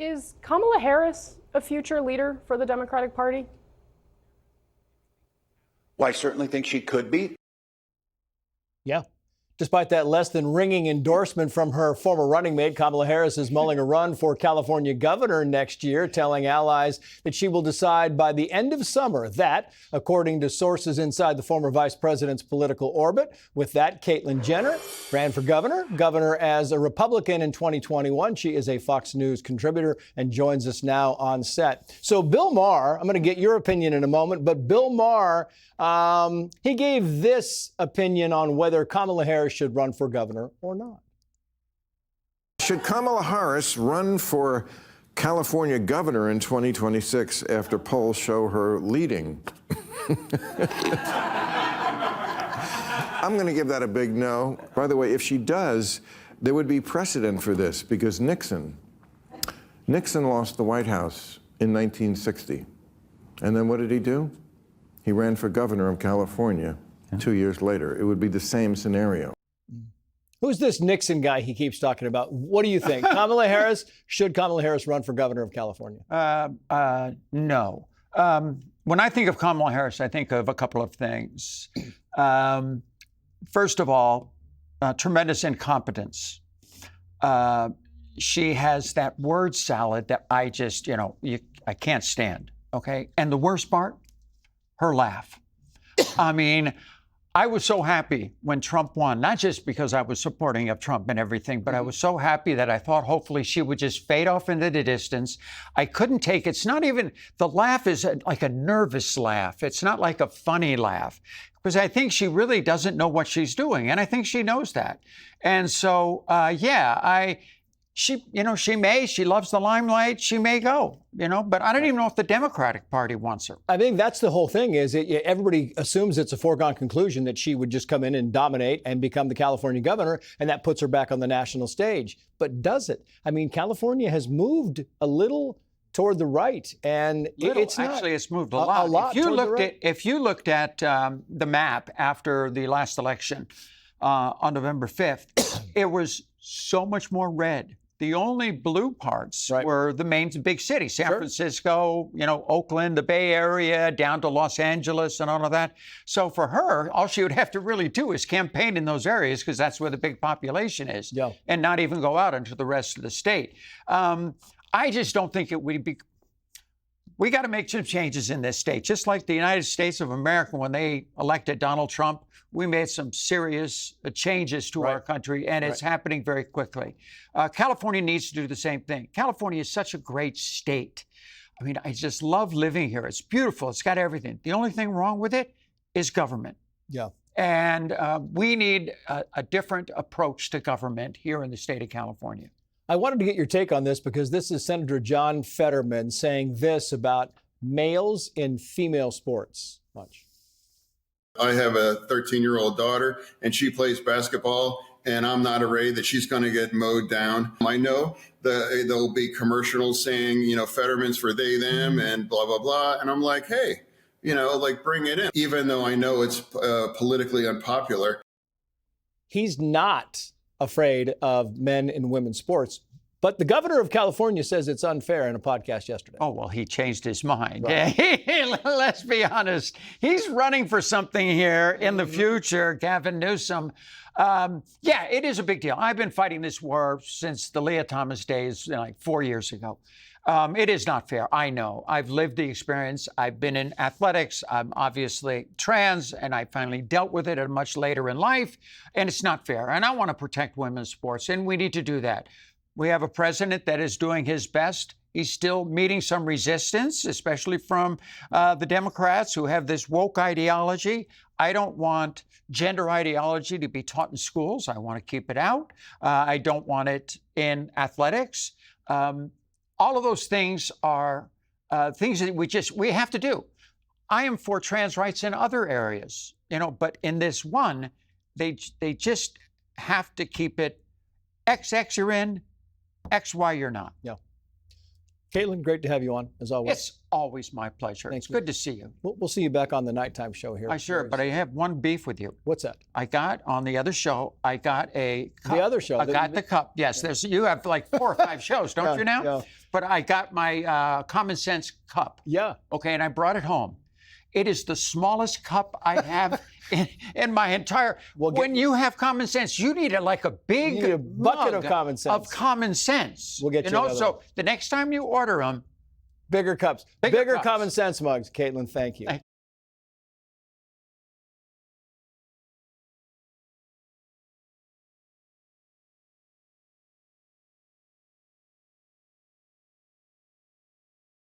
Is Kamala Harris a future leader for the Democratic Party? Well, I certainly think she could be. Yeah. Despite that less than ringing endorsement from her former running mate, Kamala Harris is mulling a run for California governor next year, telling allies that she will decide by the end of summer. That, according to sources inside the former vice president's political orbit. With that, Caitlyn Jenner ran for governor as a Republican in 2021. She is a Fox News contributor and joins us now on set. So Bill Maher, I'm going to get your opinion in a moment, but Bill Maher, he gave this opinion on whether Kamala Harris should run for governor or not. Should Kamala Harris run for California governor in 2026 after polls show her leading? I'm going to give that a big no. By the way, if she does, there would be precedent for this because Nixon lost the White House in 1960. And then what did he do? He ran for governor of California 2 years later. It would be the same scenario. Who's this Nixon guy he keeps talking about? What do you think? Kamala Harris? Should Kamala Harris run for governor of California? No. When I think of Kamala Harris, I think of a couple of things. First of all, tremendous incompetence. She has that word salad that I just, I can't stand, okay? And the worst part, her laugh. I mean, I was so happy when Trump won, not just because I was supporting of Trump and everything, but I was so happy that I thought hopefully she would just fade off into the distance. I couldn't take it. It's not even, the laugh is like a nervous laugh. It's not like a funny laugh because I think she really doesn't know what she's doing. And I think she knows that. And so, she loves the limelight. She may go, but I don't even know if the Democratic Party wants her. I think that's the whole thing is everybody assumes it's a foregone conclusion that she would just come in and dominate and become the California governor. And that puts her back on the national stage. But does it? I mean, California has moved a little toward the right, and it's not. Actually, it's moved a lot. If you looked at the map after the last election on November 5th, it was so much more red. The only blue parts were the main big cities, San Francisco, Oakland, the Bay Area, down to Los Angeles and all of that. So for her, all she would have to really do is campaign in those areas because that's where the big population is and not even go out into the rest of the state. I just don't think it would be. We got to make some changes in this state. Just like the United States of America, when they elected Donald Trump, we made some serious changes to our country, and it's happening very quickly. California needs to do the same thing. California is such a great state. I mean, I just love living here. It's beautiful. It's got everything. The only thing wrong with it is government. Yeah. And we need a different approach to government here in the state of California. I wanted to get your take on this because this is Senator John Fetterman saying this about males in female sports. Watch. I have a 13-year-old daughter, and she plays basketball, and I'm not afraid that she's going to get mowed down. I know there'll be commercials saying, Fetterman's for they, them, and blah, blah, blah. And I'm like, hey, bring it in, even though I know it's politically unpopular. He's not afraid of men and women's sports. But the governor of California says it's unfair in a podcast yesterday. Oh, well, he changed his mind. Right. Let's be honest. He's running for something here in the future, Gavin Newsom. It is a big deal. I've been fighting this war since the Leah Thomas days, like 4 years ago. It is not fair. I know. I've lived the experience. I've been in athletics. I'm obviously trans, and I finally dealt with it at much later in life. And it's not fair. And I want to protect women's sports, and we need to do that. We have a president that is doing his best. He's still meeting some resistance, especially from the Democrats who have this woke ideology. I don't want gender ideology to be taught in schools. I want to keep it out. I don't want it in athletics. All of those things are things that we have to do. I am for trans rights in other areas, but in this one, they just have to keep it XX you're in, XY you're not. Yeah. Caitlyn, great to have you on, as always. It's always my pleasure. It's good to see you. We'll see you back on the nighttime show here. But I have one beef with you. What's that? I got on the other show, I got a cup. The other show? I got the cup. Yes, you have like 4 or 5 shows, don't you now? Yeah. But I got my Common Sense cup. Yeah. Okay, and I brought it home. It is the smallest cup I have in my entire. When you have common sense, you need like a big You need a bucket of mug common sense. Of common sense. We'll get you another So one. the next time you order them, Bigger cups. Bigger cups. common sense mugs. Caitlyn, thank you.